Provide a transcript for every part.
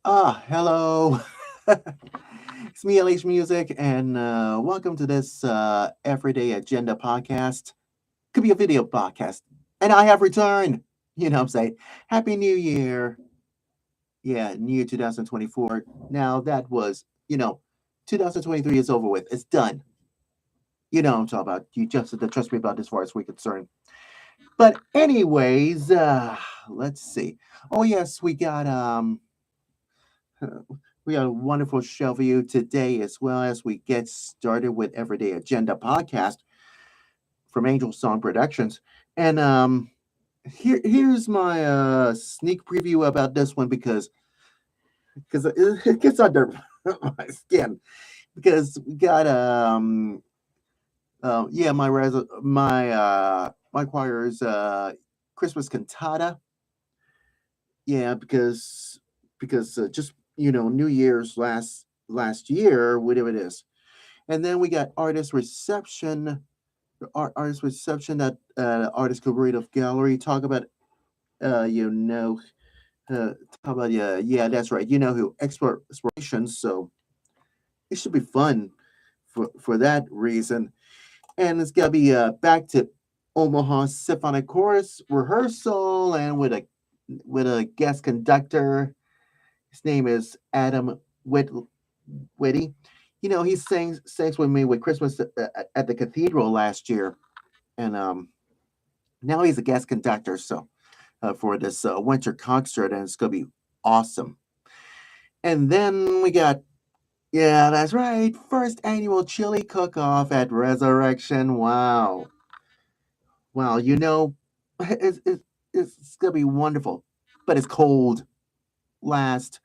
Hello. It's me, LHMusic, and welcome to this Everyday Agenda podcast. Could be a video podcast. And I have returned. You know what I'm saying? Happy New Year. Yeah, New Year 2024. Now, that was, 2023 is over with. It's done. You know what I'm talking about. You just have to trust me about this far as we're concerned. But, anyways, let's see. Oh, yes, we got a wonderful show for you today, as well as we get started with Everyday Agenda podcast from Angel Song Productions. And here's my sneak preview about this one because it gets under my skin. Because we got my choir's Christmas cantata. Yeah, because just New Year's last year, whatever it is. And then we got artist reception at Artist Collaborative Gallery. Uh, you know, talk about yeah, that's right. You know who explorations. So it should be fun for that reason. And it's gonna be back to Omaha Symphonic Chorus rehearsal, and with a guest conductor. His name is Adam Whitty. He sings with me with Christmas at the Cathedral last year, and now he's a guest conductor. So for this winter concert, and it's gonna be awesome. And then we got, yeah, that's right, first annual chili cook-off at Resurrection. Wow, it's, it's, it's gonna be wonderful, but it's cold. Last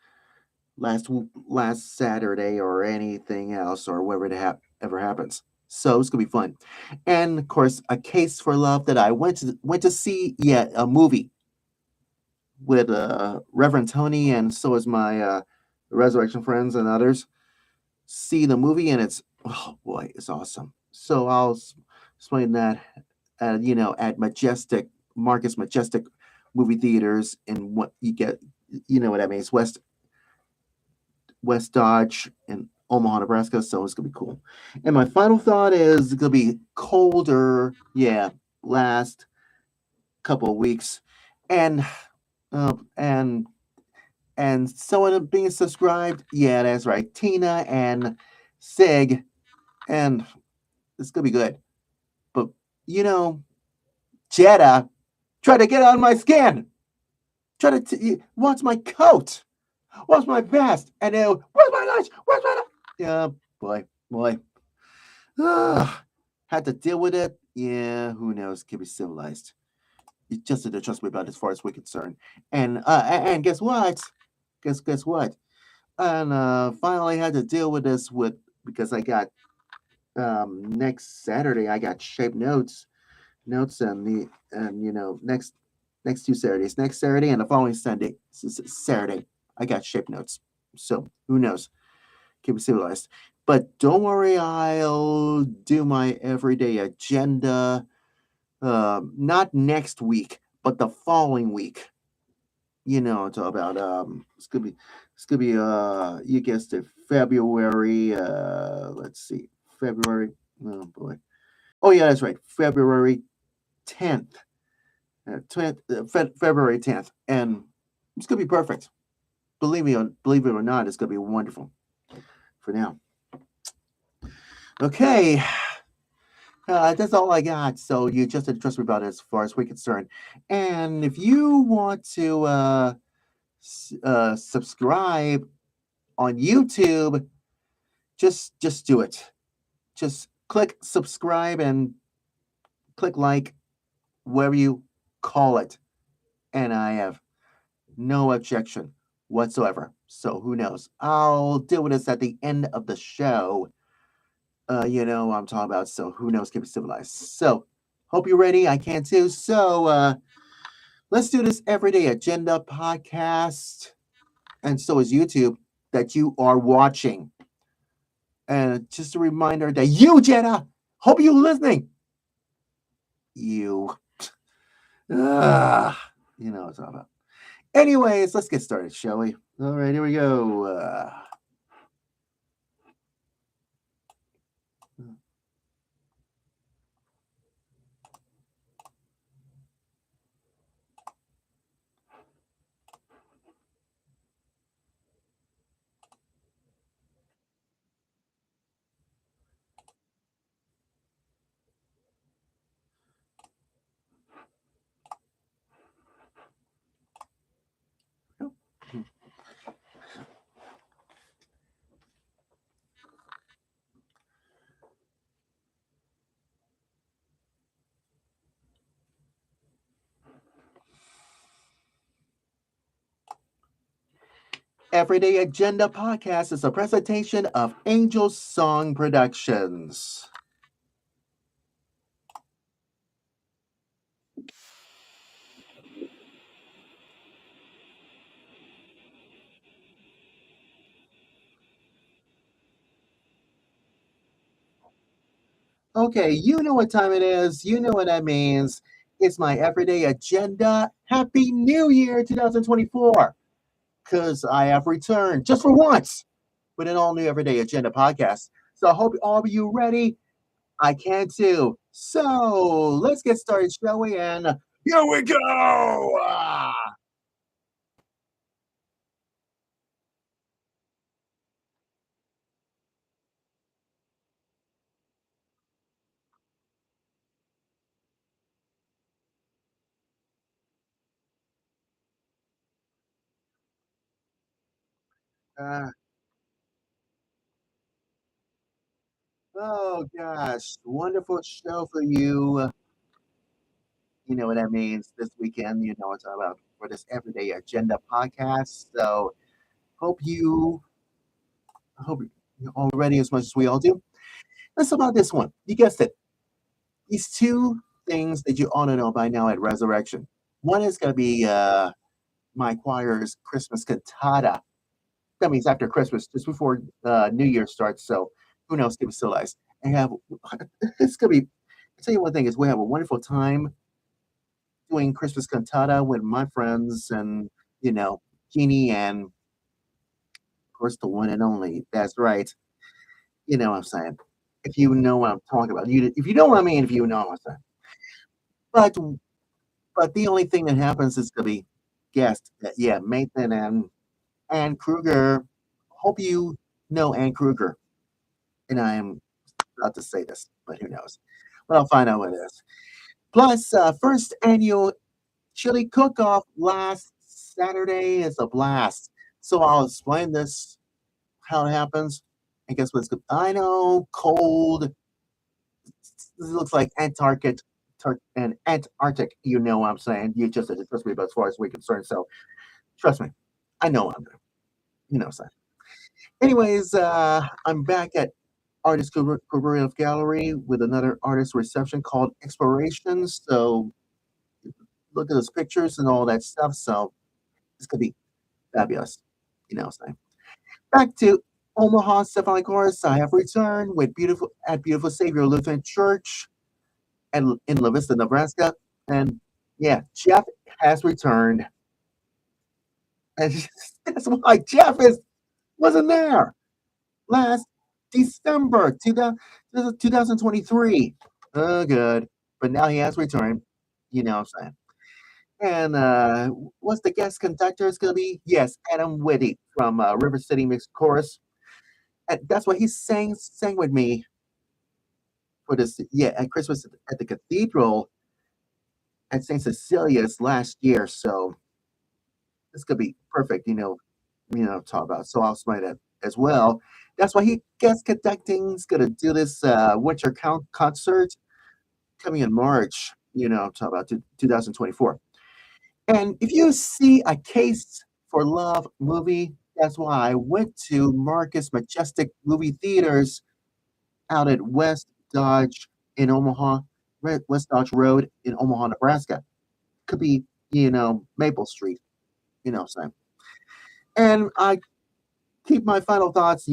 last Saturday or anything else or whatever ever happens. So it's gonna be fun, and of course, A Case for Love that I went to see. Yeah, a movie with Reverend Tony, and so is my Resurrection friends and others. See the movie, and oh boy, it's awesome. So I'll explain that. At Marcus Majestic movie theaters, and what you get. You know what I mean? It's West Dodge in Omaha, Nebraska. So it's gonna be cool. And my final thought is it's gonna be colder. Yeah, last couple of weeks, and uh, and and someone being subscribed. Yeah, that's right. Tina and Sig, and it's gonna be good. But you know, Jetta tried to get on my skin. Try to wants my coat. What's my vest? And then, where's my lunch? Where's my lunch? Yeah, boy. Had to deal with it. Yeah, who knows? Can be civilized. You just have to trust me about it as far as we're concerned. And guess what? Guess what? And finally had to deal with this because I got next Saturday I got shape notes and next 2 Saturdays. Next Saturday and the following Saturday I got shape notes. So who knows? Keep it civilized. But don't worry, I'll do my everyday agenda. Not next week, but the following week. It's all about. It's gonna be. You guessed it, February. Let's see, February. Oh boy. Oh yeah, that's right, February 10th. February 10th, and it's gonna be perfect. Believe it or not, it's gonna be wonderful. For now. Okay. That's all I got. So you just have to trust me about it as far as we're concerned. And if you want to subscribe on YouTube, just do it. Just click subscribe and click like, whatever you call it. And I have no objection whatsoever. So who knows? I'll deal with this at the end of the show. You know what I'm talking about. So who knows? Keep it civilized. So hope you're ready. I can too. So let's do this Everyday Agenda podcast. And so is YouTube that you are watching. And just a reminder that you, Jenna, hope you're listening. You. You know what I'm talking about. Anyways, let's get started, shall we? All right, here we go. Everyday Agenda Podcast is a presentation of Angel Song Productions. Okay, you know what time it is. You know what that means. It's my Everyday Agenda. Happy New Year 2024. Because I have returned just for once with an all new Everyday Agenda podcast. So I hope all of you ready. I can too. So let's get started, shall we? And here we go. Uh, oh gosh, wonderful show for you. You know what that means this weekend. You know what I'm talking about for this Everyday Agenda podcast. So hope you're all ready as much as we all do. Let's talk about this one. You guessed it. These two things that you ought to know by now at Resurrection. One is going to be my choir's Christmas cantata. That means after Christmas, just before New Year starts. So who knows? Give us still eyes. And have it's gonna be. I'll tell you one thing is we have a wonderful time doing Christmas cantata with my friends and Jeannie and of course the one and only. That's right. You know what I'm saying. If you know what I'm talking about, if you know what I mean, if you know what I'm saying. But but the only thing that happens is gonna be guest. Yeah, Nathan and Ann Kruger. Hope you know Ann Kruger. And I am about to say this, but who knows? But I'll find out what it is. Plus, first annual chili cook-off last Saturday is a blast. So I'll explain this, how it happens. And guess what's good? I know, cold. This looks like Antarctic and Antarctic. You know what I'm saying? You just have to trust me, but as far as we're concerned. So trust me, I know what I'm doing. You know what I'm saying? Anyways, I'm back at Artist Cooperative Gallery with another artist reception called Explorations. So look at those pictures and all that stuff. So it's gonna be fabulous. You know what I'm saying? Back to Omaha Symphony Chorus. I have returned with beautiful Savior Lutheran Church and in La Vista, Nebraska. And yeah, Jeff has returned. And that's why Jeff wasn't there last December 2023. Oh, good. But now he has returned. You know what I'm saying? And what's the guest conductor is going to be? Yes, Adam Whitty from River City Mixed Chorus. And that's what he sang with me for this, yeah, at Christmas at the cathedral at St. Cecilia's last year. So this could be perfect, talk about. So I'll explain that as well. That's why he guest conducting. He's going to do this winter concert coming in March, talk about 2024. And if you see a Case for Love movie, that's why I went to Marcus Majestic Movie Theaters out at West Dodge in Omaha, West Dodge Road in Omaha, Nebraska. Could be, Maple Street, what I'm saying. And I keep my final thoughts,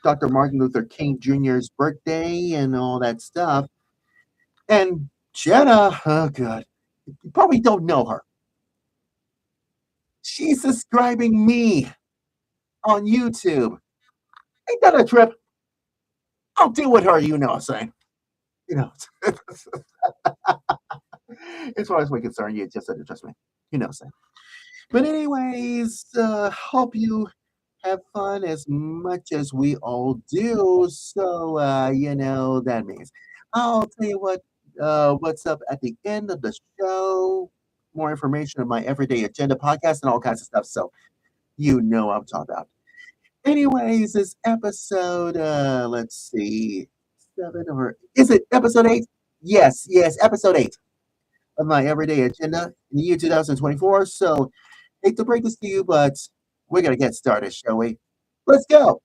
Dr. Martin Luther King Jr.'s birthday and all that stuff. And Jenna, oh God, you probably don't know her. She's subscribing me on YouTube. Ain't that a trip? I'll deal with her, you know what I'm saying? You know, as far as we're concerned, you just said to trust me. You know what I'm saying? But anyways, hope you have fun as much as we all do. So that means I'll tell you what's up at the end of the show. More information on my Everyday Agenda podcast and all kinds of stuff. So you know what I'm talking about. Anyways, this episode, let's see, seven or is it episode eight? Yes, episode eight of my Everyday Agenda in the year 2024. So hate to break this to you, but we're gonna get started, shall we? Let's go.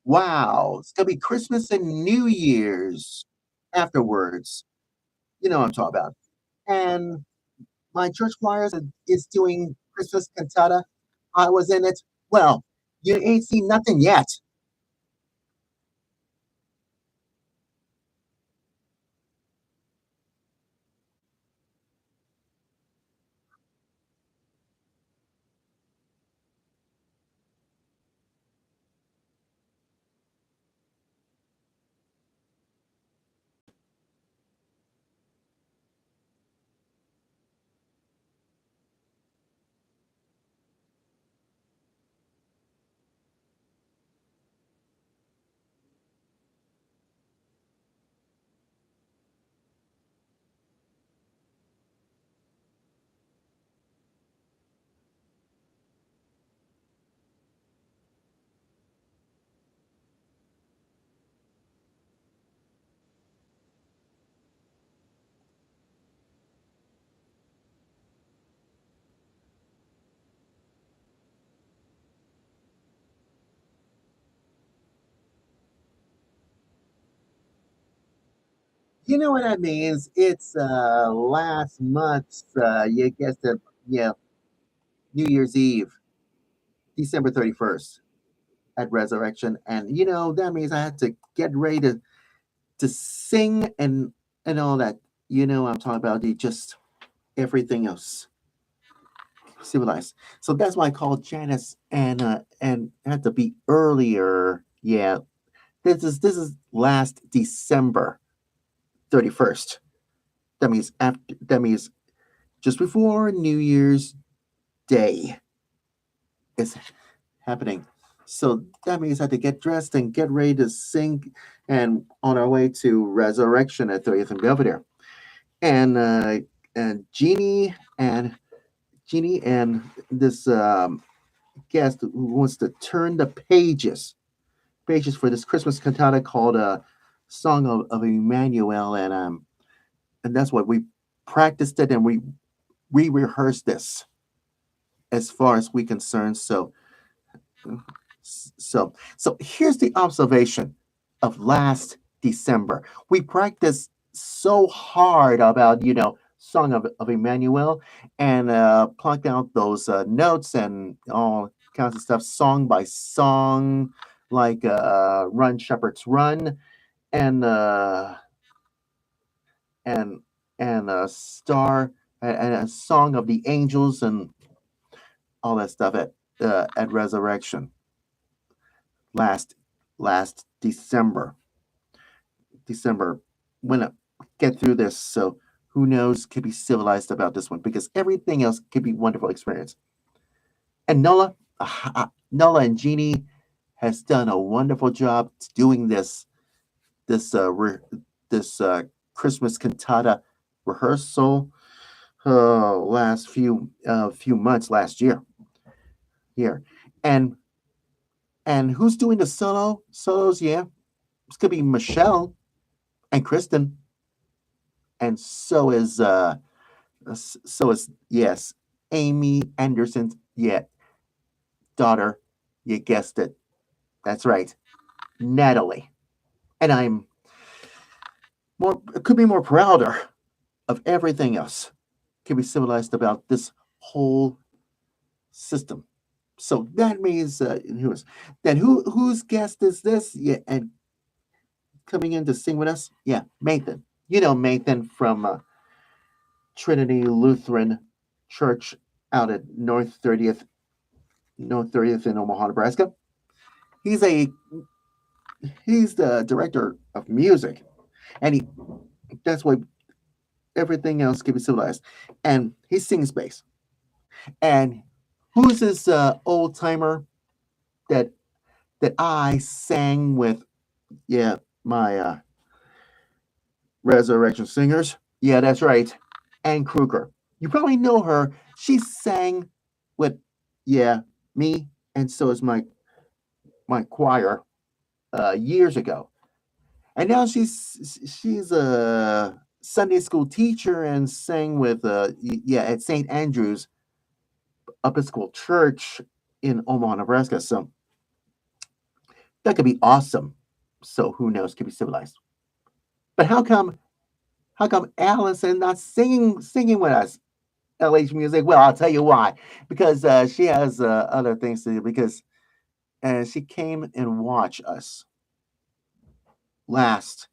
Wow, it's gonna be Christmas and New Year's afterwards. You know what I'm talking about. And my church choir is doing Christmas cantata. I was in it. Well, you ain't seen nothing yet. You know what that means? It's last month's you guessed it, yeah, New Year's Eve, December 31st at Resurrection. And that means I had to get ready to sing and all that. You know what I'm talking about, just everything else. Civilized. So that's why I called Janice and had to be earlier. Yeah. This is last December 31st. That means just before New Year's Day is happening. So that means I had to get dressed and get ready to sing and on our way to Resurrection at 30th and Belvedere. And and Jeannie and this guest who wants to turn the pages for this Christmas cantata called Song of Emmanuel, and that's what we practiced it and we rehearsed this as far as we concerned. So here's the observation of last December. We practiced so hard about Song of Emmanuel and plucked out those notes and all kinds of stuff, song by song, like Run Shepherds Run and and Star and a Song of the Angels and all that stuff at Resurrection last last December. When I get through this, so who knows could be civilized about this one because everything else could be wonderful experience. And Nola and Jeannie has done a wonderful job doing this this Christmas cantata rehearsal last few months last year here, and who's doing the solos? Yeah, it's gonna be Michelle and Kristen, and so is yes, Amy Anderson's daughter. You guessed it. That's right, Natalie. And I'm could be more prouder of everything else. Can be civilized about this whole system. So that means whose guest is this? Yeah, and coming in to sing with us, yeah, Nathan. You know Nathan from Trinity Lutheran Church out at North 30th in Omaha, Nebraska. He's a he's the director of music, and that's why everything else can be civilized. And he sings bass. And who's this old timer that I sang with? Yeah, my Resurrection Singers. Yeah, that's right. Ann Kruger. You probably know her. She sang with yeah me, and so is my choir years ago. And now she's a Sunday school teacher and sang with yeah at St. Andrew's Episcopal Church in Omaha, Nebraska. So that could be awesome. So who knows? Could be civilized. But how come Allison not singing with us? LH Music. Well, I'll tell you why. Because she has other things to do. Because she came and watched us last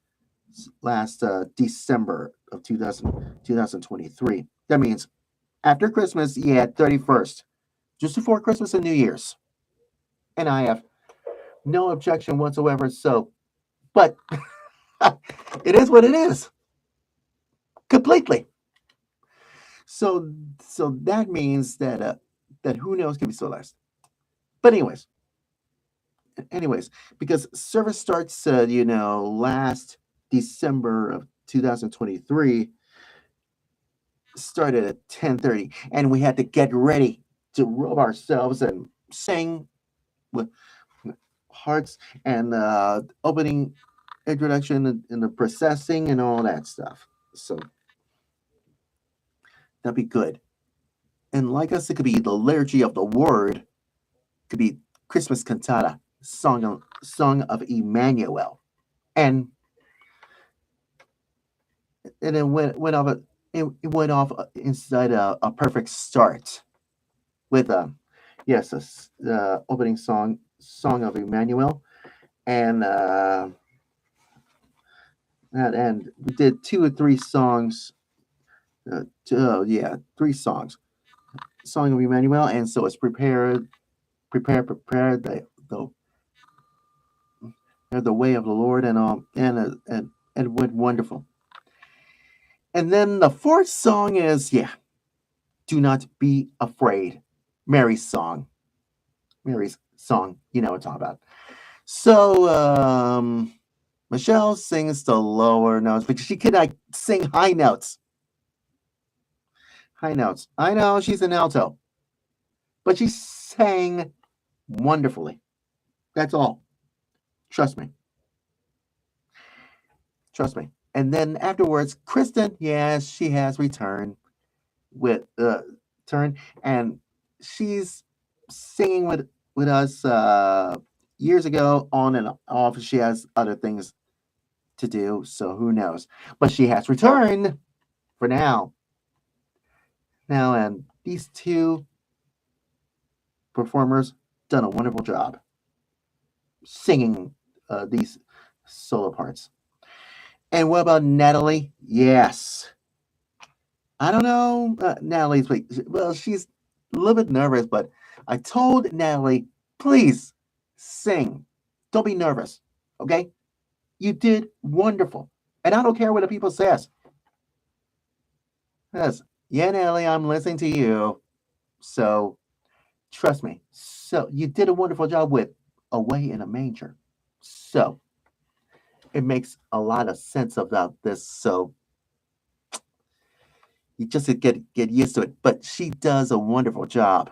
December of 2023. That means after Christmas, yeah, 31st, just before Christmas and New Year's. And I have no objection whatsoever. So, but it is what it is. Completely. So that means that who knows can be still last. But anyways, because service starts last December of 2023 started at 10:30, and we had to get ready to rub ourselves and sing with hearts and opening introduction and the processing and all that stuff. So that'd be good. And like us, it could be the liturgy of the word, could be Christmas cantata, song of Emmanuel, and it went off inside a perfect start with yes, opening song of Emmanuel, and and we did two or three songs. Yeah, three songs. Song of Emmanuel, and so it's prepare the way of the Lord, and and it went wonderful. And then the fourth song is do not be afraid. Mary's song. Mary's song. You know what I'm talking about. So Michelle sings the lower notes because she cannot sing high notes. High notes. I know she's an alto, but she sang wonderfully. That's all. Trust me. Trust me. And then afterwards, Kristen, yes, she has returned with turn, and she's singing with us years ago on and off. She has other things to do, so who knows? But she has returned for now. Now, and these two performers done a wonderful job singing these solo parts. And what about Natalie? Yes. I don't know. Natalie's well, she's a little bit nervous, but I told Natalie, please sing. Don't be nervous. Okay? You did wonderful. And I don't care what the people says. Yes. Yeah, Natalie, I'm listening to you. So trust me. So you did a wonderful job with Away in a Manger. So it makes a lot of sense about this. So you just get used to it. But she does a wonderful job.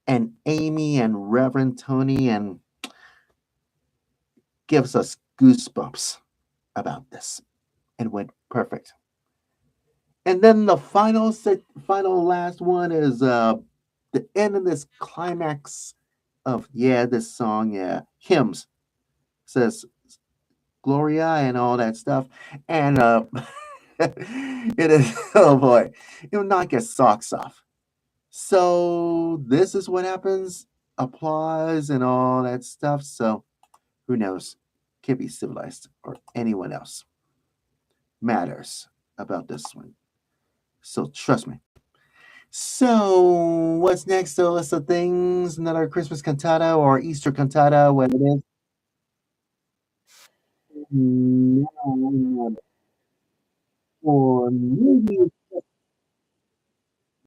And Amy and Reverend Tony and gives us goosebumps about this. It went perfect. And then the final last one is the end of this climax of this song, hymns. It says Gloria and all that stuff. And it is oh boy, it will knock your socks off. So this is what happens applause and all that stuff. So who knows? Could be civilized or anyone else matters about this one. So trust me. So what's next? A list of things, another Christmas cantata or Easter cantata, what it is. No, or maybe it's just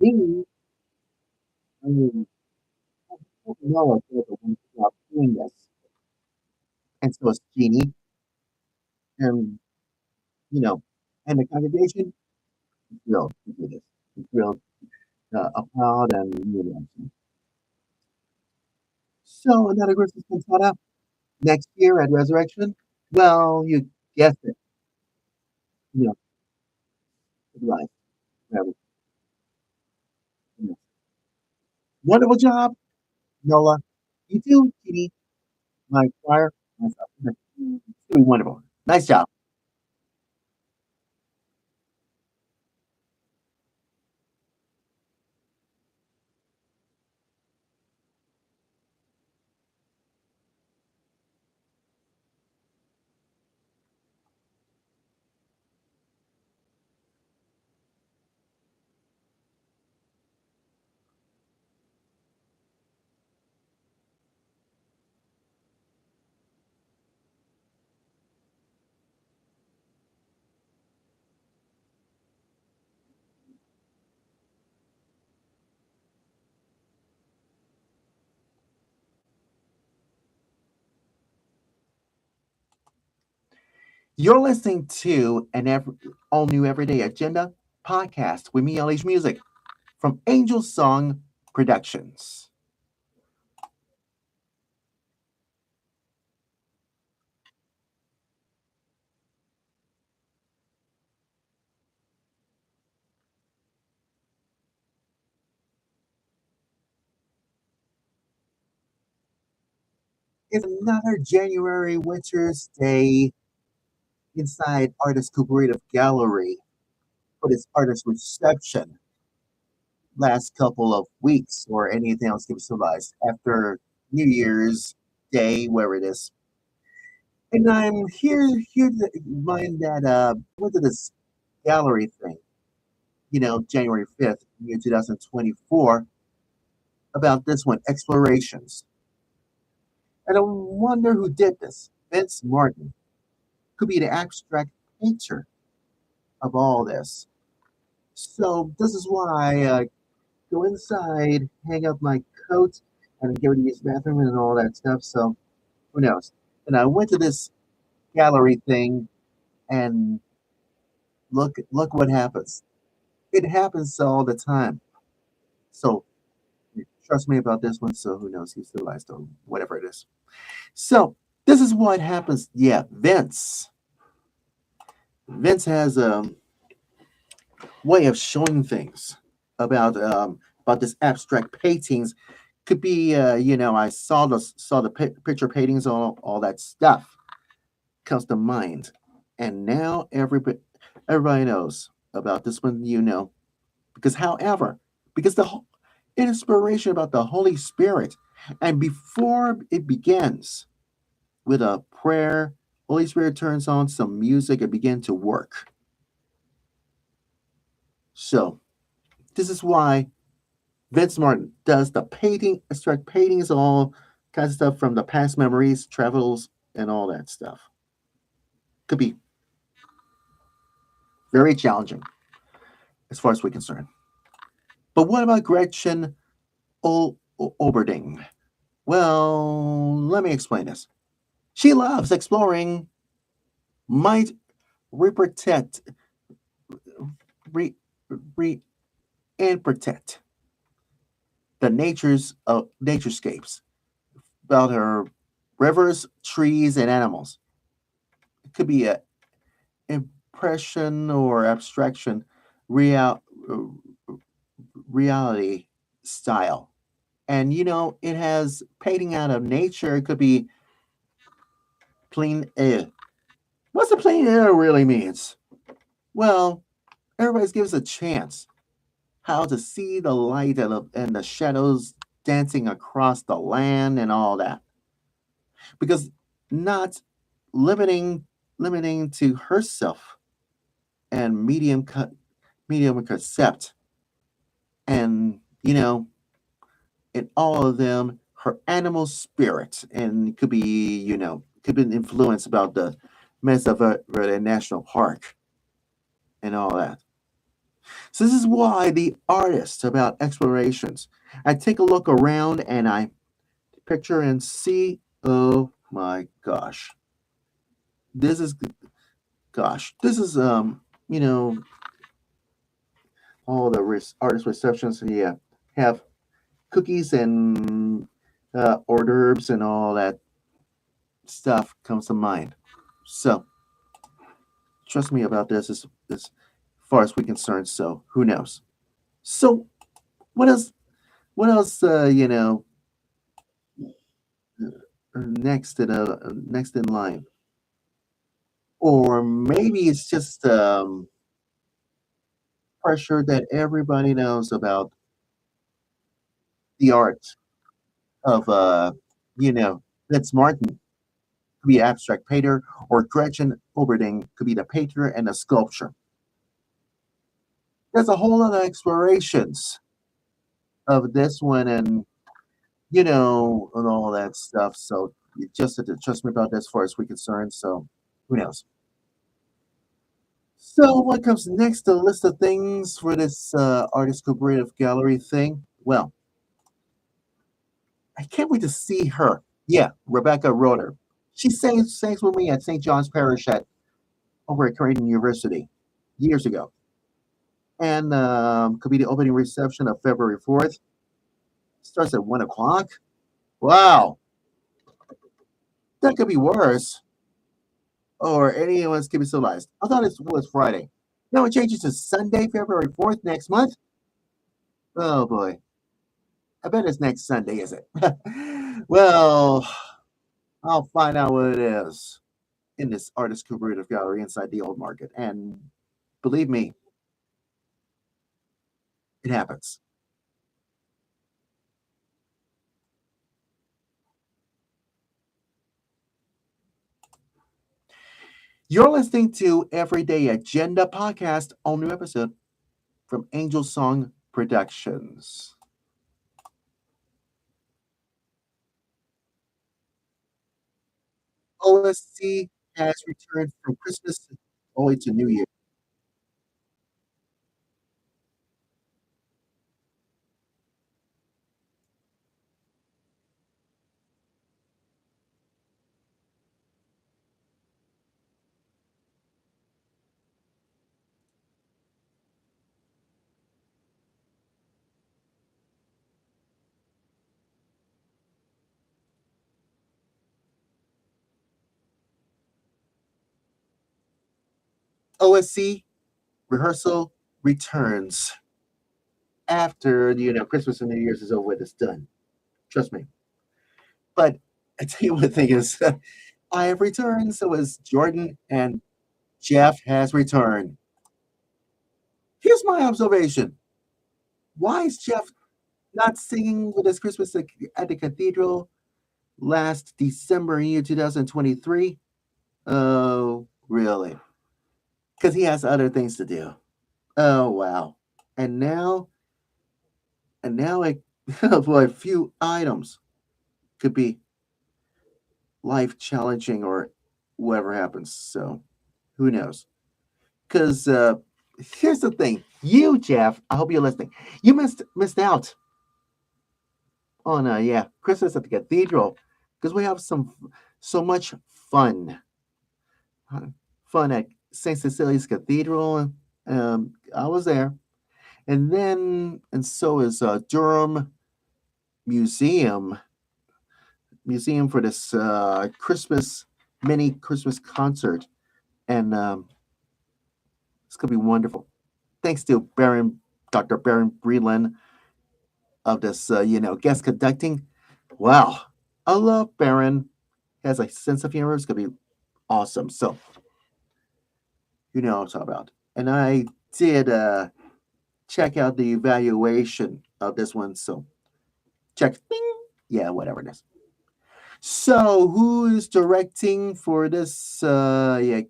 me. I mean, I don't know if they're the ones who are doing this. And so it's Jeannie and, you know, and the congregation is thrilled to do this. It's thrilled, applaud and, so another Christmas cantata next year at Resurrection. Well, you guessed it. You know, right. Whatever. You know. Wonderful job, Nola. You too, Jeannie, my choir. Myself. It's doing wonderful. Nice job. You're listening to all new Everyday Agenda podcast with me, LHMusic, from Angel Song Productions. It's another January winter's day inside Artist Cooperative Gallery for this artist reception last couple of weeks or anything else can be civilized after New Year's Day, wherever it is. And I'm here to remind that went to this gallery thing, January 5th, year 2024, about this one, Explorations. And I wonder who did this. Vince Martin could be the abstract painter of all this. So this is why I go inside, hang up my coat, and go to use the bathroom and all that stuff. So who knows? And I went to this gallery thing, and look what happens. It happens all the time. So trust me about this one. So who knows? He's civilized or whatever it is. So this is what happens. Yeah, Vince. Vince has a way of showing things about this abstract paintings. Could be, I saw the picture paintings, all that stuff comes to mind, and now everybody knows about this one. Because the whole inspiration about the Holy Spirit, and before it begins with a prayer, Holy Spirit turns on some music and begin to work. So this is why Vince Martin does the painting, abstract paintings, all kinds of stuff from the past memories, travels, and all that stuff. Could be very challenging as far as we're concerned. But what about Gretchen Oberding? Well, let me explain this. She loves exploring, might reprotect, re, re, and protect the naturescapes about her rivers, trees, and animals. It could be a impression or abstraction real, reality style. And it has painting out of nature. It could be plain air. What's the plain air really means? Well, everybody gives a chance how to see the light and the shadows dancing across the land and all that. Because not limiting limiting to herself and medium concept and in all of them her animal spirit and it could be could be an influence about the Mesa Verde National Park and all that. So this is why the artist about explorations. I take a look around and I picture and see, oh my gosh, this is this is you know all the artist receptions. Yeah, have cookies and hors d'oeuvres and all that stuff comes to mind. So trust me about this as far as we're concerned. So who knows? So what else? What else? Next in line, or maybe it's just pressure that everybody knows about the art of Vince Martin could be abstract painter, or Gretchen Oberding could be the painter and the sculpture. There's a whole lot of explorations of this one and all that stuff. So you just have to trust me about this as far as we're concerned. So who knows? So what comes next? The list of things for this artist cooperative gallery thing. Well, I can't wait to see her. Yeah, Rebecca Roeder. She sang with me at St. John's Parish at over at Creighton University years ago, and could be the opening reception of February 4th. Starts at 1 o'clock. Wow, that could be worse. Or anyone's can be civilized. I thought it was Friday. No, it changes to Sunday, February 4th next month. Oh boy, I bet it's next Sunday, is it? Well, I'll find out what it is in this artist cooperative gallery inside the old market. And believe me, it happens. You're listening to Everyday Agenda Podcast, all new episode from Angel Song Productions. OSC has returned from Christmas all the way to New Year. OSC Rehearsal returns after Christmas and New Year's is over with. It's done. Trust me. But I tell you one thing is, I have returned. So has Jordan, and Jeff has returned. Here's my observation: why is Jeff not singing with us Christmas at the cathedral last December in year 2023? Oh, really? Because he has other things to do. Oh, wow. And now, like, for a few items could be life challenging or whatever happens. So who knows? Because here's the thing, you Jeff, I hope you're listening. You missed out on Christmas at the cathedral because we have so much fun, uh, fun at Saint Cecilia's Cathedral. I was there, and so is Durham Museum for this Christmas mini Christmas concert, and it's gonna be wonderful. Thanks to Dr. Baron Breland of this, guest conducting. Wow, I love Baron. He has a sense of humor. It's gonna be awesome. So you know what I'm talking about. And I did check out the evaluation of this one. So Check. Bing. Yeah, whatever it is. So, who is directing for this? Yeah,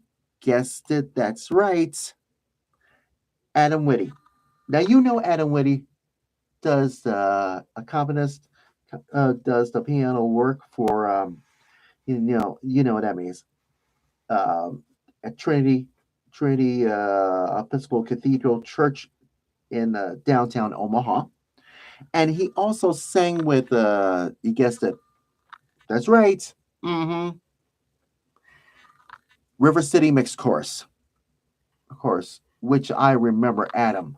guessed it. That's right. Adam Whitty. Now, you know Adam Whitty does accompanist, does the piano work for, you know what that means. At Trinity Episcopal Cathedral Church in downtown Omaha. And he also sang with, you guessed it, that's right, River City Mixed Chorus, of course, which I remember Adam,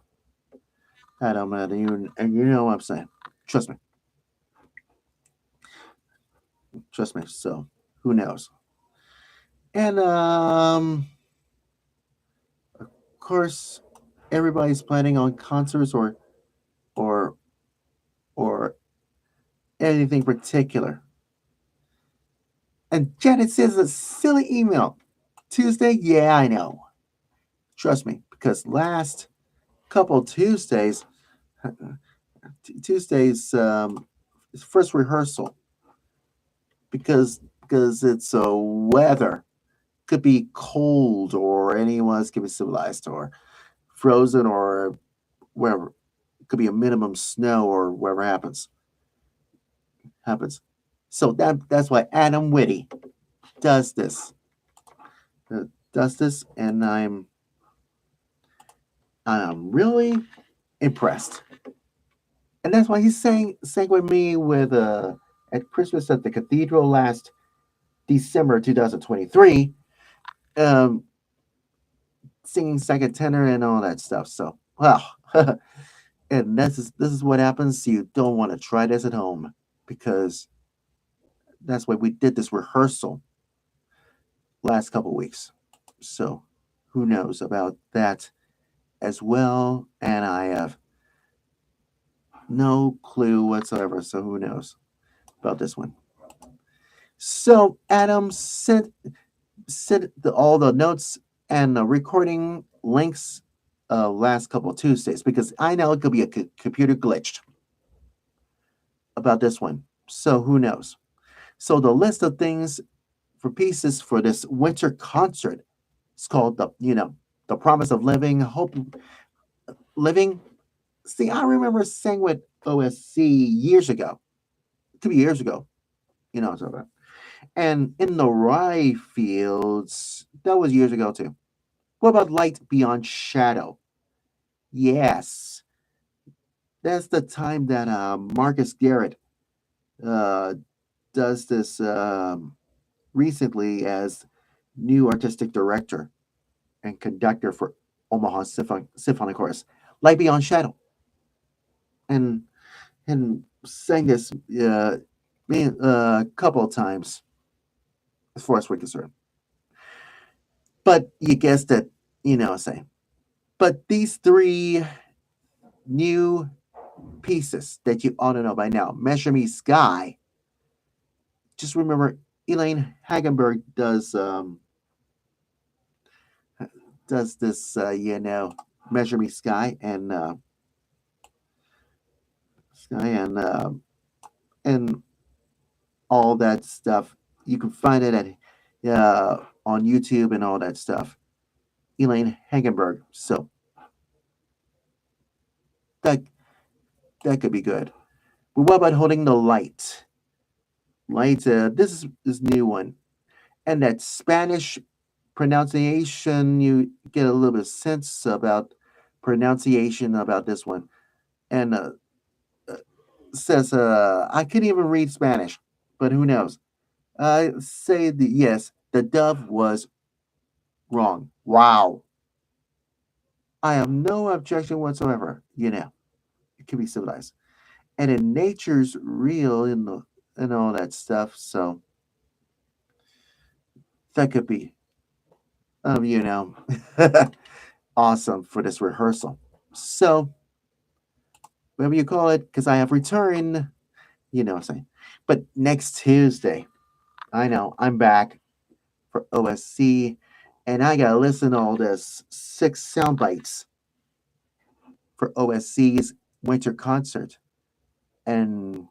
and you know what I'm saying. Trust me, trust me. So who knows? And of course, everybody's planning on concerts or or anything particular. And Janet says a silly email. Tuesday, yeah, I know. Trust me, because last couple Tuesdays, Tuesday's first rehearsal, because it's weather, could be cold or anyone's could be civilized or frozen or wherever. It could be a minimum snow or whatever happens. So that's why Adam Whitty does this. And I'm really impressed. And that's why he sang with me with at Christmas at the cathedral last December 2023, um, singing second tenor and all that stuff. So, wow. And this is what happens. You don't want to try this at home because that's why we did this rehearsal last couple weeks. So, who knows about that as well? And I have no clue whatsoever. So, who knows about this one? So, Adam sent all the notes and the recording links last couple of Tuesdays because I know it could be a computer glitched about this one. So who knows? So the list of things for pieces for this winter concert is called the Promise of Living, Hope Living. See, I remember sang with OSC years ago. It could be years ago. You know what I'm talking about. And in the rye fields, that was years ago too. What about Light Beyond Shadow? Yes, that's the time that Marcus Garrett uh, does this recently as new artistic director and conductor for Omaha Symphonic Chorus. Light Beyond Shadow, and sang this a couple of times as far as we're concerned. But you guessed it, what I'm saying. But these three new pieces that you ought to know by now, Measure Me Sky. Just remember, Elaine Hagenberg does this, Measure Me Sky and all that stuff. You can find it at on YouTube and all that stuff. Elaine Hagenberg. So that that could be good. But what about Holding the Light? Light. This new one, and that Spanish pronunciation. You get a little bit of sense about pronunciation about this one, and says I couldn't even read Spanish, but who knows? I say that yes, the dove was wrong. Wow. I have no objection whatsoever. It can be civilized. And in nature's real and all that stuff, so that could be you know awesome for this rehearsal. So whatever you call it, because I have returned, what I'm saying. But next Tuesday, I know I'm back for OSC and I gotta listen to all this 6 sound bites for OSC's winter concert. And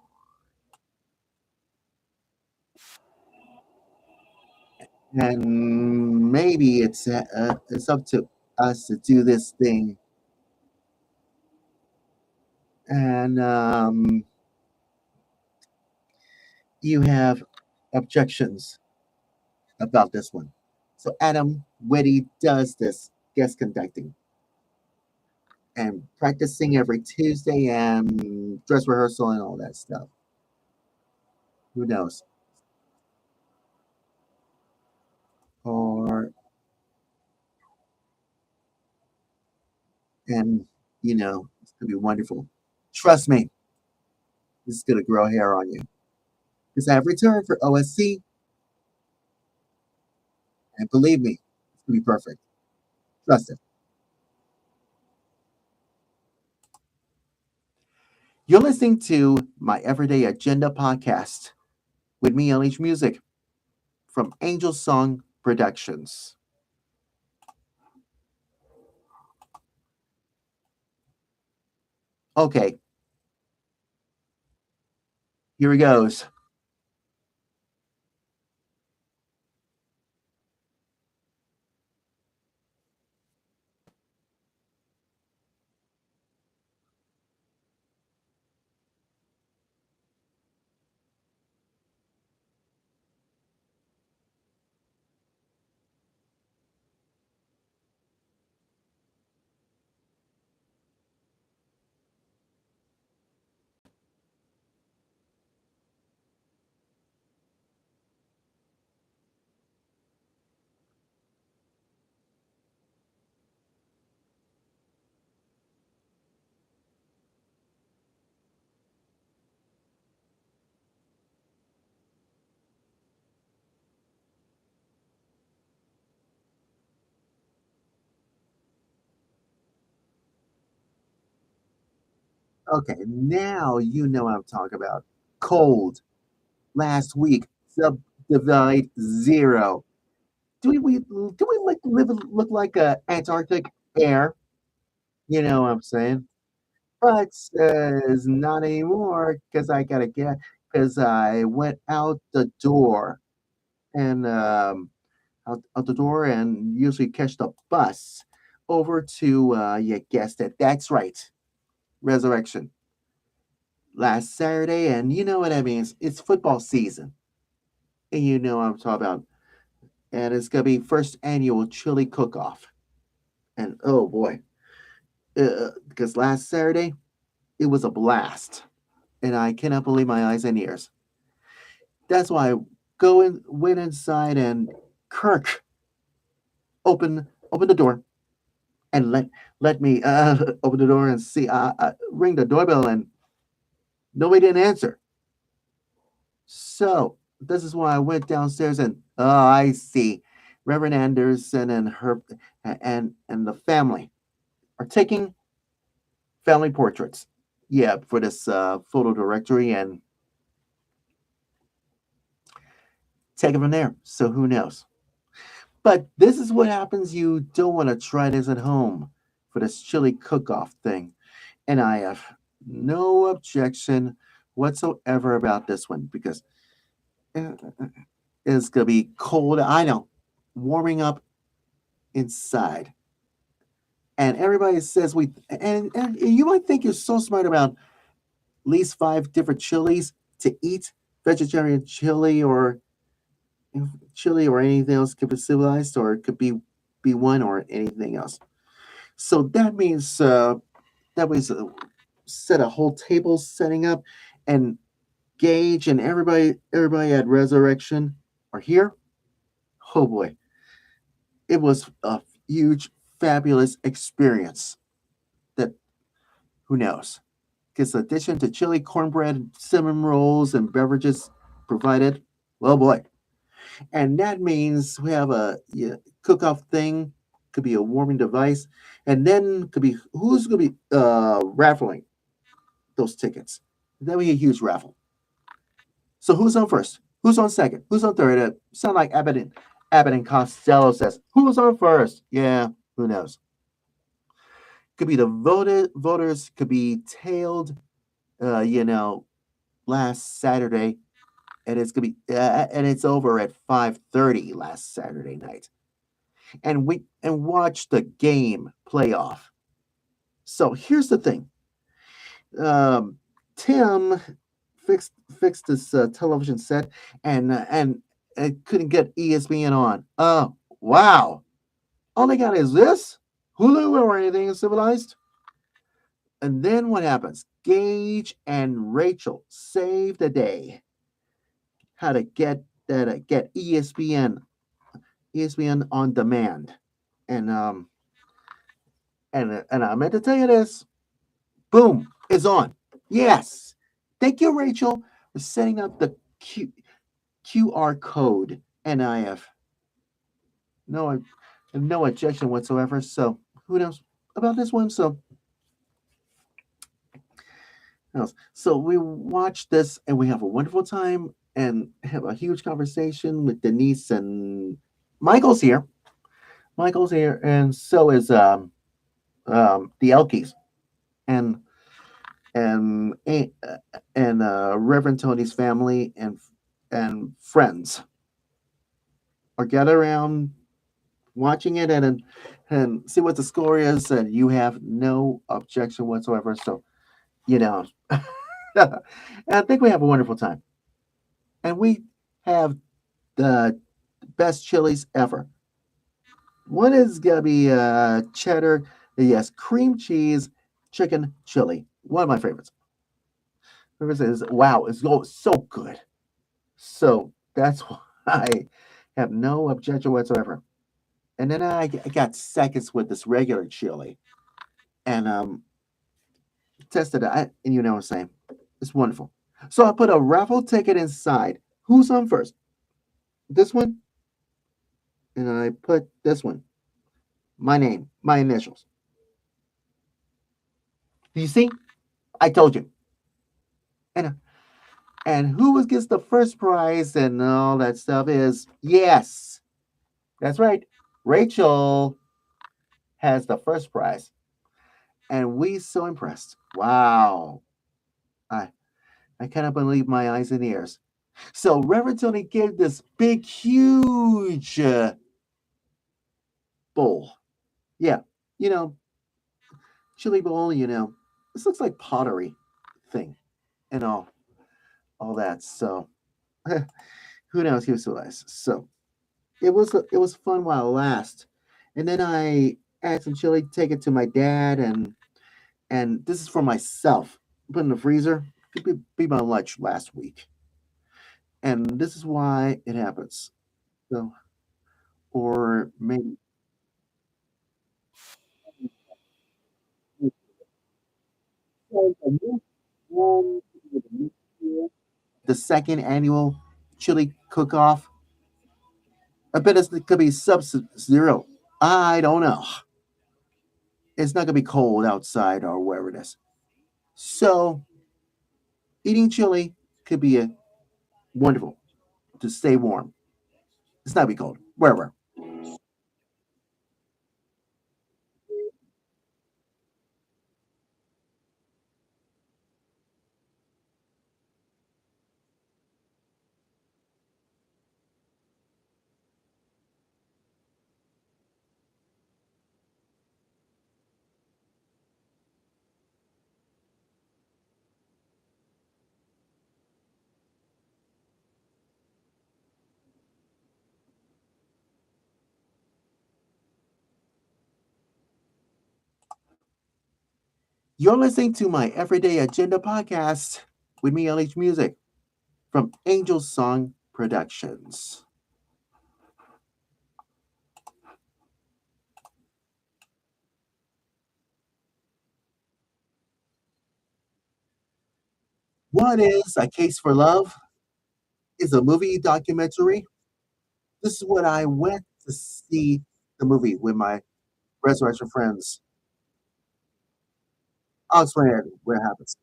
and maybe it's up to us to do this thing. And you have objections about this one. So Adam Whitty does this guest conducting and practicing every Tuesday and dress rehearsal and all that stuff. Who knows? Or and it's gonna be wonderful. Trust me, this is gonna grow hair on you. Because I have returned for OSC, and believe me, it's gonna be perfect. Trust it. You're listening to my Everyday Agenda podcast with me, LHMusic, from Angel Song Productions. Okay, here he goes. Okay, now you know what I'm talking about. Cold. Last week, subdivide zero. Do we look like a Antarctic air? You know what I'm saying? But it's not anymore because I gotta get because I went out the door and out the door and usually catch the bus over to you guessed it. That's right, Resurrection last Saturday, and you know what that means. It's football season, and you know what I'm talking about. And it's gonna be first annual chili cook-off. And oh boy, because last Saturday it was a blast, and I cannot believe my eyes and ears. That's why I went inside, and Kirk open the door and let me open the door and see ring the doorbell, and nobody didn't answer. So this is why I went downstairs, and oh, I see, Reverend Anderson and her and the family are taking family portraits. Yeah, for this photo directory, and take it from there. So who knows? But this is what happens. You don't want to try this at home for this chili cook-off thing. And I have no objection whatsoever about this one because uh, it's gonna be cold. I know, warming up inside, and everybody says and you might think you're so smart about at least five different chilies to eat, vegetarian chili or anything else could be civilized, or it could be one or anything else. So that means set a whole table setting up, and Gage and everybody at Resurrection are here. Oh boy, it was a huge, fabulous experience. That who knows? Because addition to chili, cornbread, cinnamon rolls, and beverages provided. Well, boy, and that means we have a cook-off thing. Could be a warming device, and then could be who's going to be raffling those tickets. That would be a huge raffle. So who's on first? Who's on second? Who's on third? Sound like Abbott and Costello says. Who's on first? Yeah, who knows? Could be the voters. Could be tailed. Uh, you know, last Saturday, and it's over at 5:30 last Saturday night, and we and watched the game playoff. So here's the thing. Um, Tim fixed this television set and couldn't get ESPN on. Wow! All they got is this Hulu or anything civilized. And then what happens? Gage and Rachel save the day. How to get ESPN on demand, and I meant to tell you this. Boom, it's on. Yes, thank you, Rachel, for setting up the QR code, and I have no objection whatsoever. So who knows about this one? So we watch this and we have a wonderful time and have a huge conversation with Denise, and Michael's here. Michael's here, and so is the Elkies and and Reverend Tony's family and friends are gathered around watching it and see what the score is, and you have no objection whatsoever. So you know, and I think we have a wonderful time, and we have the best chilies ever. One is gonna be cheddar, yes, cream cheese chicken chili. One of my favorites. Favorites is wow, so good. So that's why I have no objection whatsoever. And then I got seconds with this regular chili and tested it. And you know what I'm saying? It's wonderful. So I put a raffle ticket inside. Who's on first? This one, and I put this one. My name, my initials. Do you see? I told you. And who gets the first prize and all that stuff is yes, that's right. Rachel has the first prize, and we so impressed. Wow, I I cannot believe my eyes and ears. So Reverend Tony gave this big, huge bowl. Yeah, you know, chili bowl. This looks like pottery thing and all that. So who knows? He was so nice. So it was fun while it last. And then I add some chili, take it to my dad, and this is for myself. Put in the freezer. Be my lunch last week, and this is why it happens. So, or maybe the second annual chili cook-off. I bet it could be sub-zero. I don't know. It's not gonna be cold outside or wherever it is. So eating chili could be a wonderful to stay warm. It's not gonna be cold wherever. You're listening to my Everyday Agenda podcast with me, LHMusic, from Angel Song Productions. What is A Case for Love? Is a movie documentary. This is what I went to see the movie with my resurrection friends. I'll explain it when it happens.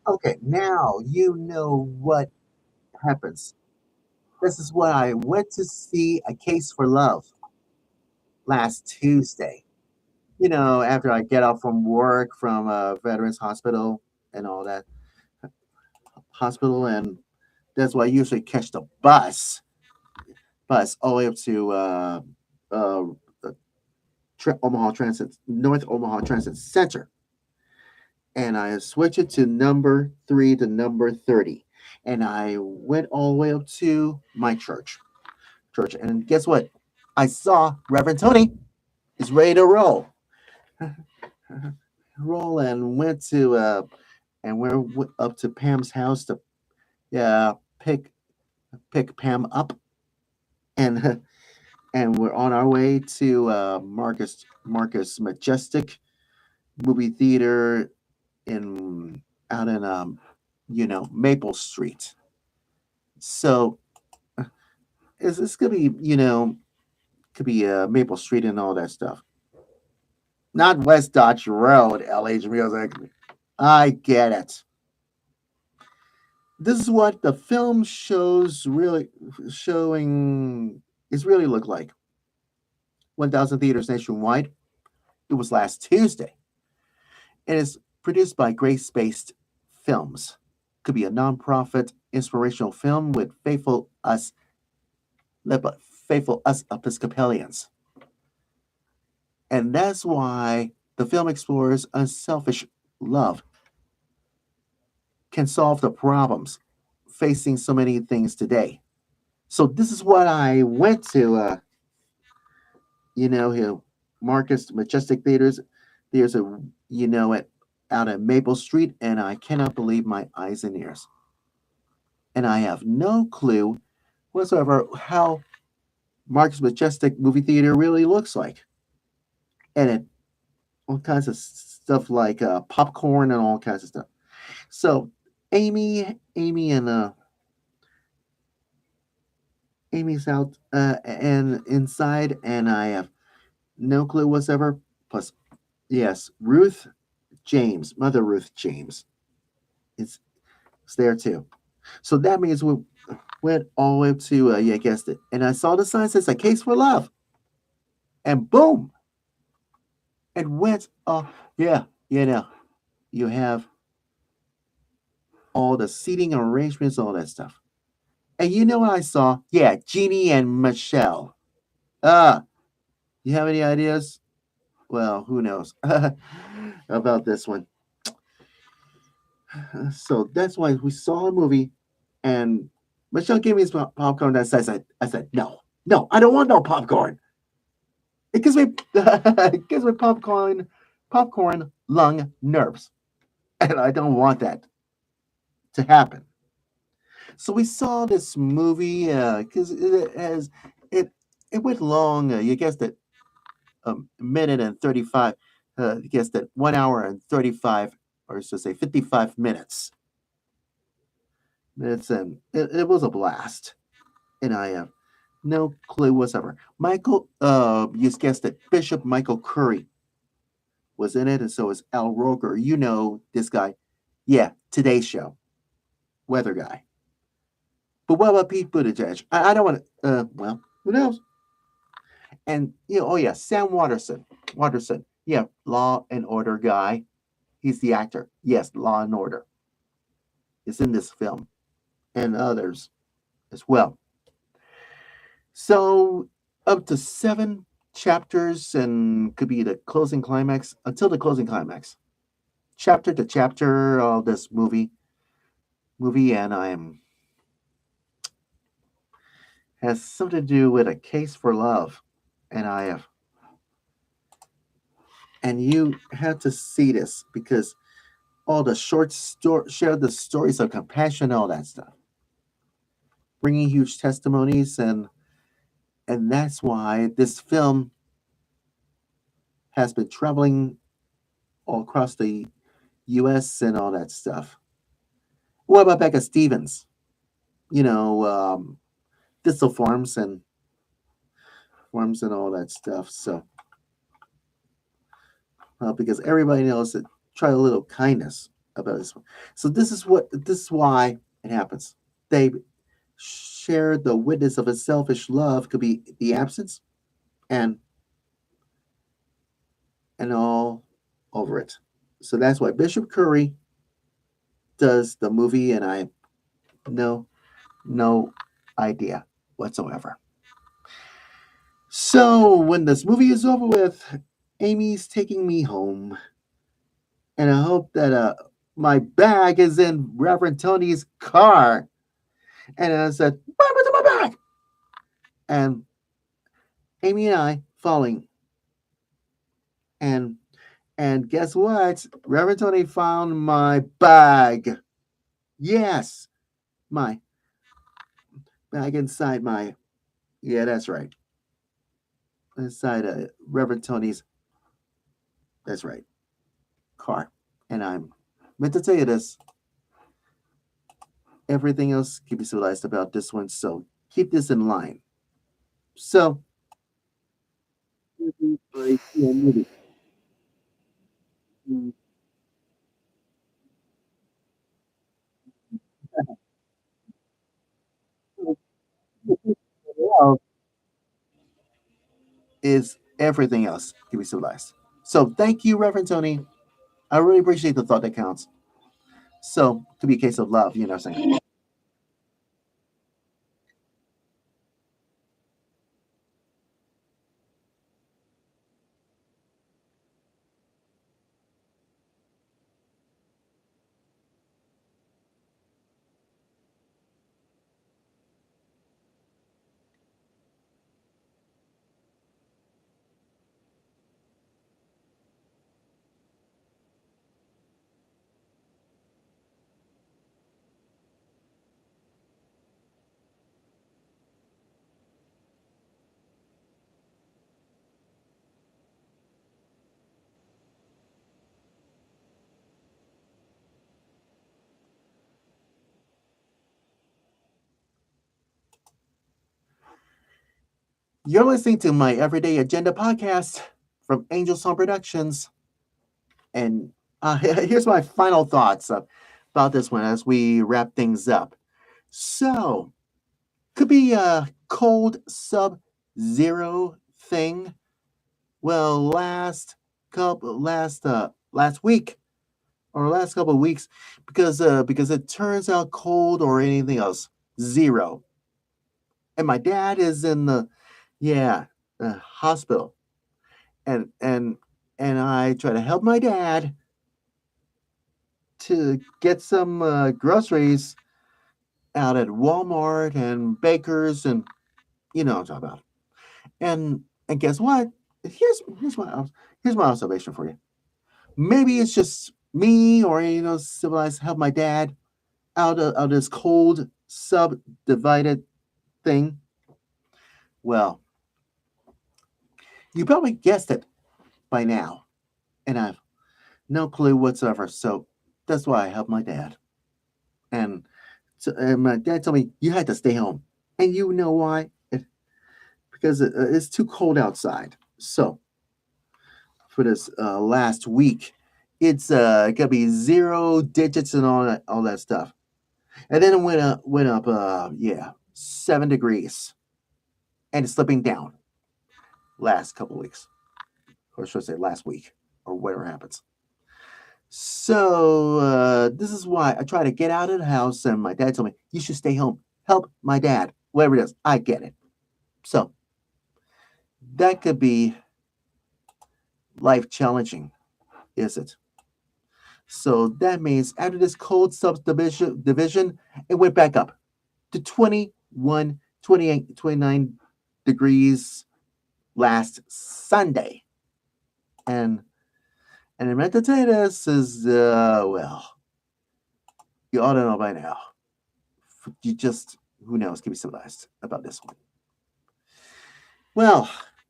Okay, now you know what happens. This is what I went to see A Case for Love last Tuesday. After I get off from work from a veterans hospital and all that hospital, and that's why I usually catch the bus all the way up to uh, Omaha Transit, North Omaha Transit Center, and I switched it to number 3 to number 30, and I went all the way up to my church, and guess what? I saw Reverend Tony is ready to roll, and went to and we're up to Pam's house to uh, pick Pam up, and and we're on our way to Marcus Majestic movie theater in out in Maple Street. So it's gonna be could be Maple Street and all that stuff, not West Dodge Road. LH Music. I get it. This is what the film shows really showing is really look like. 1,000 theaters nationwide. It was last Tuesday. It is produced by Grace Based Films. Could be a nonprofit inspirational film with faithful us Episcopalians. And that's why the film explores unselfish love can solve the problems facing so many things today. So this is what I went to, here, Marcus Majestic Theaters. There's a, at out at Maple Street, and I cannot believe my eyes and ears. And I have no clue whatsoever how Marcus Majestic movie theater really looks like. And it all kinds of stuff like popcorn and all kinds of stuff. So Amy and Amy's out and inside, and I have no clue whatsoever. Plus, yes, Mother Ruth James, is there too. So that means we went all the way up to yeah, guessed it, and I saw the sign says A Case for Love, and boom, it went. Oh yeah, you have all the seating arrangements, all that stuff. And you know what I saw? Yeah, Jeannie and Michelle. Ah, you have any ideas? Well, who knows about this one? So that's why we saw a movie, and Michelle gave me his popcorn. I said, no, I don't want no popcorn. It gives me it gives me popcorn lung nerves, and I don't want that to happen. So we saw this movie because it it went long. You guessed it, a minute and 35. You guessed it, 1 hour and 35, or so say 55 minutes. And it was a blast, and I have no clue whatsoever. You guessed it, Bishop Michael Curry was in it, and so is Al Roker. You know this guy, yeah, Today Show weather guy. But what about Pete Buttigieg? I don't want to. Well, who knows? And oh yeah, Sam Waterson, yeah, Law and Order guy. He's the actor. Yes, Law and Order is in this film, and others as well. So up to 7 chapters, and could be the closing climax until the closing climax. Chapter to chapter of this movie, and I am has something to do with A Case for Love, and I have, and you have to see this because all the short story share the stories of compassion, all that stuff, bringing huge testimonies, and that's why this film has been traveling all across the U.S. and all that stuff. What about Becca Stevens? You know, thistle forms and all that stuff. So, because everybody knows that try a little kindness. about this one. So this is why it happens. They share the witness of a selfish love could be the absence and all over it. So that's why Bishop Curry does the movie, and I no no idea whatsoever. So when this movie is over with, Amy's taking me home, and I hope that my bag is in Reverend Tony's car. And I said, "What happened to my bag?" And Amy and I falling, and guess what? Reverend Tony found my bag. Yes, my bag inside my. Yeah, that's right. Inside Reverend Tony's. That's right. Car. And I'm meant to tell you this. Everything else can be civilized about this one, so keep this in line. So, movie. Is everything else can be civilized. So, thank you, Reverend Tony. I really appreciate the thought that counts. So, it could be a case of love, you know what I'm saying? You're listening to my Everyday Agenda podcast from Angel Song Productions. And here's my final thoughts about this one as we wrap things up. So, could be a cold sub zero thing. Well, last week or last couple of weeks, because it turns out cold or anything else zero, and my dad is in the yeah hospital, and I try to help my dad to get some groceries out at Walmart and Baker's, and you know what I'm talking about. And guess what? Here's my observation for you. Maybe it's just me or civilized help my dad out of this cold subdivided thing. Well, you probably guessed it by now, and I've no clue whatsoever. So that's why I helped my dad. And my dad told me you had to stay home, and you know why? Because it's too cold outside. So for this last week, it's gonna be zero digits and all that stuff. And then it went up 7 degrees, and it's slipping down last couple weeks, or should I say last week, or whatever happens. So this is why I try to get out of the house, and my dad told me you should stay home, help my dad, whatever it is. I get it. So that could be life challenging, is it? So that means after this cold subdivision, it went back up to 21, 28, 29 degrees last Sunday. And I meant to tell you this is, well, you ought to know by now. You just, who knows, can be civilized about this one. Well,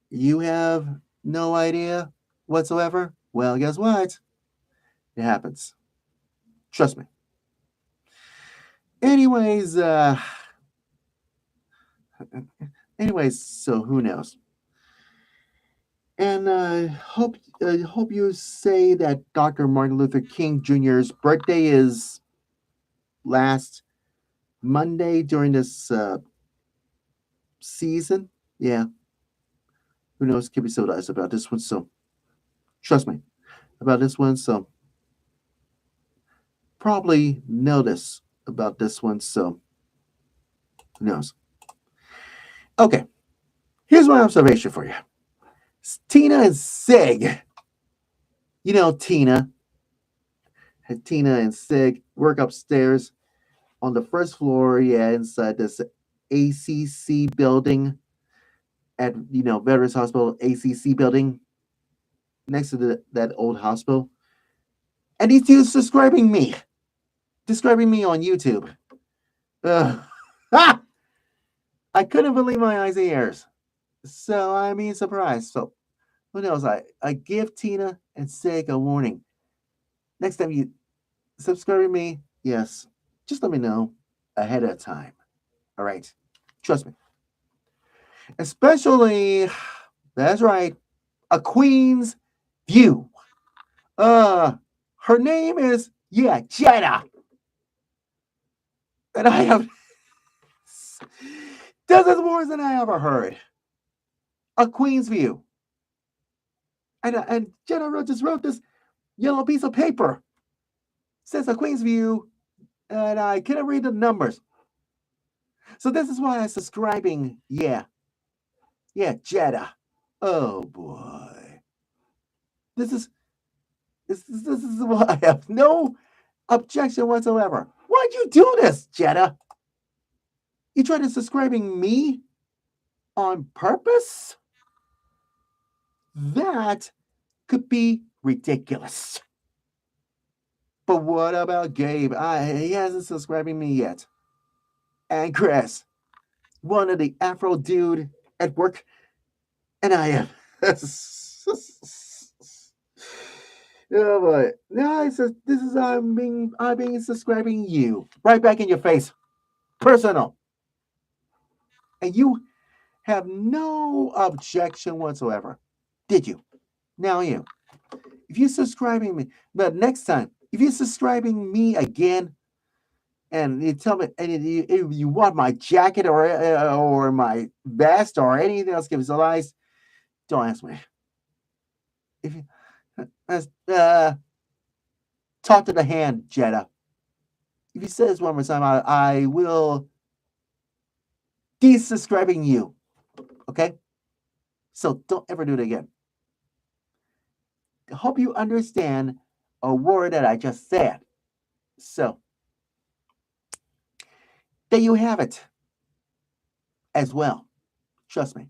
you have no idea whatsoever? Well, guess what? It happens. Trust me. Anyways, so who knows? And hope you say that Dr. Martin Luther King Jr.'s birthday is last Monday during this season. Yeah, who knows? Can be so nice about this one. So trust me about this one. So probably notice about this one. So who knows? Okay, here's my observation for you. Tina and Sig. You know Tina. Tina and Sig work upstairs on the first floor. Yeah, inside this ACC building at Veterans Hospital ACC building next to that old hospital. And he's describing me on YouTube. Ha! I couldn't believe my eyes and ears. So I mean, surprised. So who knows? I give Tina and Sig a warning. Next time you subscribe to me, yes, just let me know ahead of time. All right, trust me. Especially, that's right, a queen's view. Uh, her name is Jenna, and I have this is more than I ever heard. A queen's view, and Jenna just wrote this yellow piece of paper. Says a queen's view, and I couldn't read the numbers. So this is why I'm subscribing. Jeddah. Oh boy, this is this is why I have no objection whatsoever. Why'd you do this, Jeddah? You tried to subscribing me on purpose? That could be ridiculous. But what about Gabe? He hasn't subscribing me yet. And Chris, one of the Afro dude at work, and I am. Oh boy! Now I said this is I'm being subscribing you right back in your face, personal, and you have no objection whatsoever, did you? Now you, if you're subscribing me, but next time if you're subscribing me again, and you tell me, and if you want my jacket or my vest or anything else, give us a lies. Don't ask me. If you talk to the hand, Jeddah. If you say this one more time, I will desubscribing you. Okay? So don't ever do it again. I hope you understand a word that I just said. So there you have it as well. Trust me.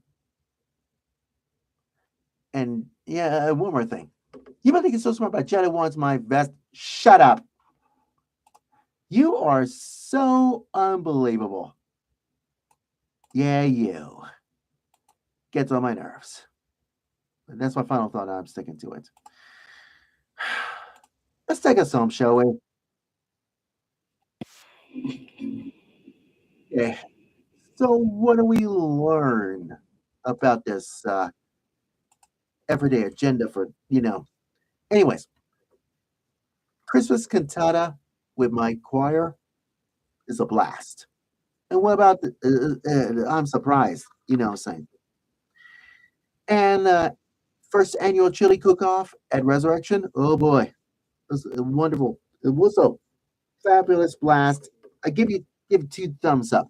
And yeah, one more thing. You might think it's so smart, but Jeddah wants my vest. Shut up. You are so unbelievable. Yeah, you. Gets on my nerves. And that's my final thought. I'm sticking to it. Let's take us home, shall we? Okay. So, what do we learn about this everyday agenda for, Anyways, Christmas cantata with my choir is a blast. And what about I'm surprised, saying. And first annual chili cook-off at Resurrection. Oh boy, it was wonderful. It was a fabulous blast. I give 2 thumbs up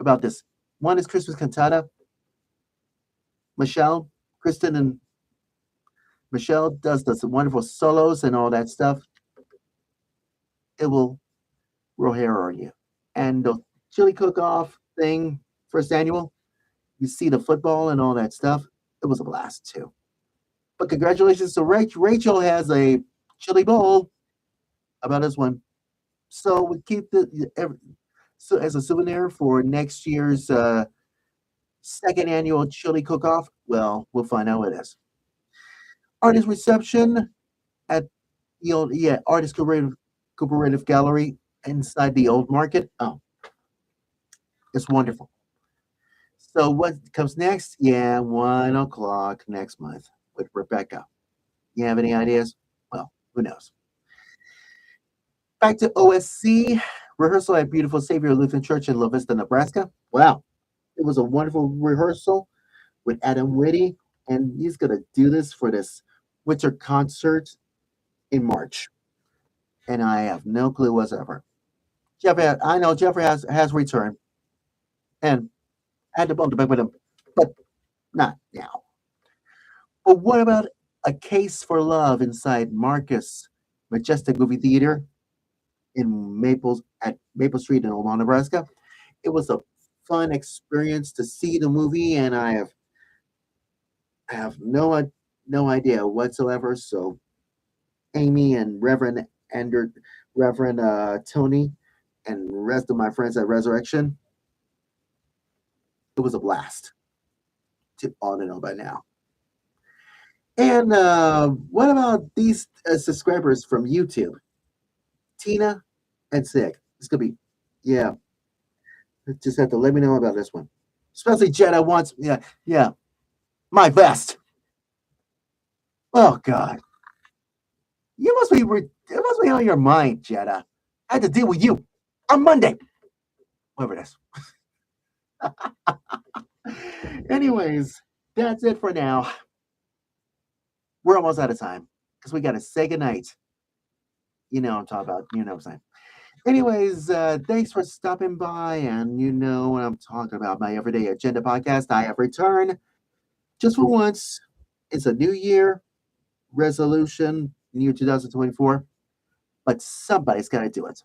about this. One is Christmas cantata. Michelle, Kristen, and Michelle does this wonderful solos and all that stuff. It will grow hair on you. And the chili cook-off thing, first annual, you see the football and all that stuff. It was a blast too. But congratulations to Rachel. Rachel has a chili bowl about this one. So we keep so as a souvenir for next year's second annual chili cook-off. Well, we'll find out what it is. Artist reception at the old artist cooperative gallery inside the old market. Oh, it's wonderful. So what comes next? Yeah, 1 o'clock next month with Rebecca. You have any ideas? Well, who knows? Back to OSC, rehearsal at beautiful Savior Lutheran Church in La Vista, Nebraska. Wow, it was a wonderful rehearsal with Adam Whitty, and he's going to do this for this winter concert in March. And I have no clue whatsoever. I know Jeffrey has returned, and I had to bump the back with him, but not now. But what about A Case for Love inside Marcus Majestic Movie Theater in Maple Street in Omaha, Nebraska? It was a fun experience to see the movie, and I have no idea whatsoever. So Amy and Reverend Tony and the rest of my friends at Resurrection, it was a blast. To all to know by now. And what about these subscribers from YouTube? Tina and Sig. It's gonna be, yeah. Just have to let me know about this one. Especially Jetta wants, yeah, my vest. Oh God, it must be on your mind, Jetta. I had to deal with you on Monday, whatever it is. Anyways, that's it for now. We're almost out of time because we got to say goodnight. You know what I'm talking about. You know what I'm saying. Anyways, thanks for stopping by, and you know what I'm talking about. My Everyday Agenda podcast. I have returned just for once. It's a new year resolution, year 2024, but somebody's got to do it,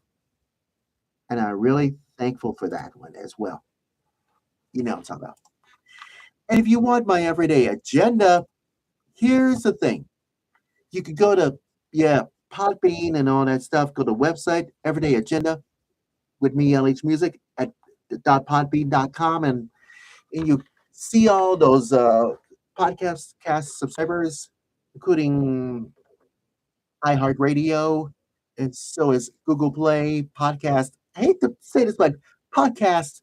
and I'm really thankful for that one as well. You know what I'm talking about. And if you want my Everyday Agenda, here's the thing: you could go to Podbean and all that stuff. Go to website Everyday Agenda with me, LHMusic at .podbean.com, and you see all those podcast cast subscribers, including iHeartRadio, and so is Google Play Podcast. I hate to say this, but podcast,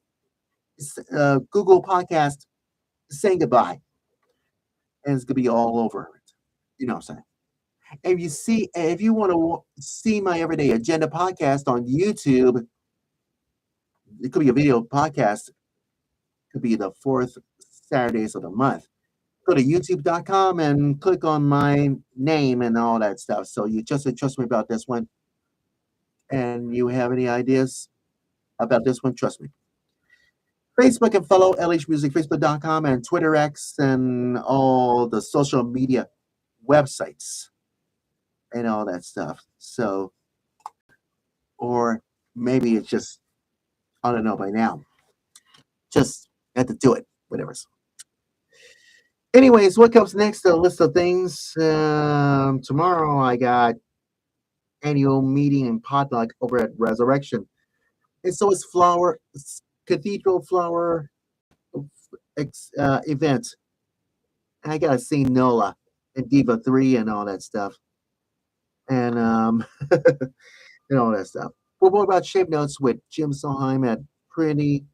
Google Podcast, saying goodbye, and it's gonna be all over it. You know what I'm saying? If you want to see my Everyday Agenda podcast on YouTube, it could be a video podcast. It could be the fourth Saturdays of the month. Go to youtube.com and click on my name and all that stuff. So you just trust me about this one. And you have any ideas about this one? Trust me. Facebook and follow LHMusic, Facebook.com and Twitter X and all the social media websites and all that stuff. So, or maybe it's just, I don't know by now. Just have to do it, whatever. Anyways, what comes next? A list of things. Tomorrow I got annual meeting and potluck over at Resurrection. And so it's Cathedral Flower event. And I got to see Nola and Diva 3 and all that stuff. And and all that stuff. Well, more about Shape Notes with Jim Solheim at Pretty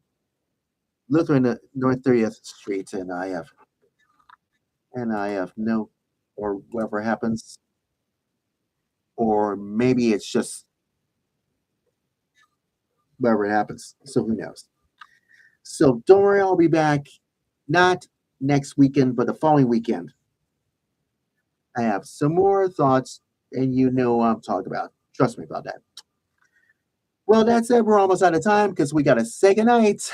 Lutheran North 30th Street. And I have no, or whatever happens. Or maybe it's just whatever happens. So who knows? So don't worry, I'll be back not next weekend, but the following weekend. I have some more thoughts, and you know what I'm talking about. Trust me about that. Well, that's it. We're almost out of time because we got to say goodnight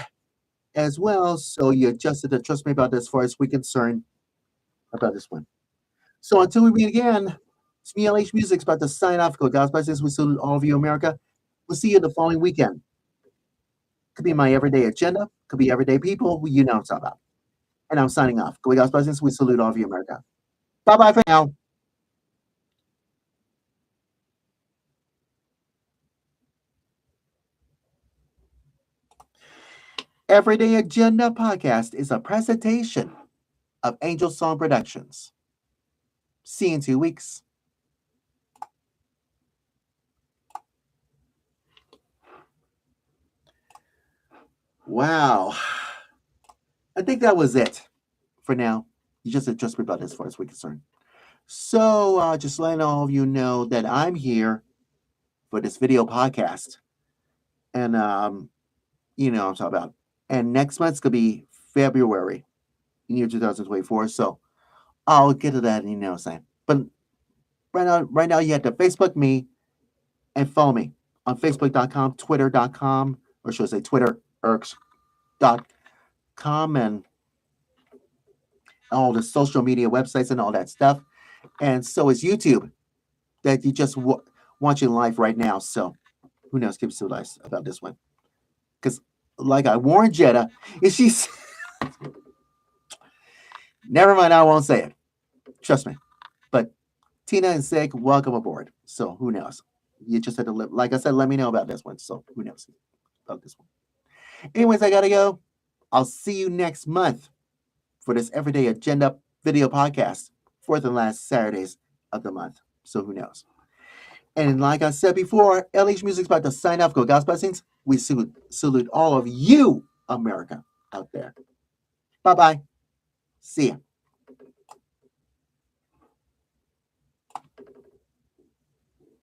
as well. So you just have to trust me about this as far as we're concerned about this one. So until we meet again, it's me, LH Music's about to sign off. Go God's blessings. We salute all of you, America. We'll see you the following weekend. Could be my everyday agenda. Could be everyday people who you know what I'm talking about. And I'm signing off. Go God's blessings. We salute all of you, America. Bye-bye for now. Everyday Agenda Podcast is a presentation of Angel Song Productions. See you in 2 weeks. Wow. I think that was it for now. You just addressed me about it as far as we're concerned. So just letting all of you know that I'm here for this video podcast. And you know what I'm talking about. And next month's gonna be February in year 2024. So I'll get to that in what I'm saying. But right now you have to Facebook me and follow me on Facebook.com, Twitter.com, or should I say TwitterErks.com, and all the social media websites and all that stuff. And so is YouTube that you just watching live right now. So who knows? Keep civilized about this one. Because like I warned Jetta, if she's never mind, I won't say it. Trust me. But Tina and Sig, welcome aboard. So who knows? You just had to like I said, let me know about this one. So who knows about this one? Anyways, I gotta go. I'll see you next month for this Everyday Agenda video podcast, fourth and last Saturdays of the month. So who knows? And like I said before, LHMusic's about to sign off. Go God's blessings. We salute all of you, America, out there. Bye-bye. See ya.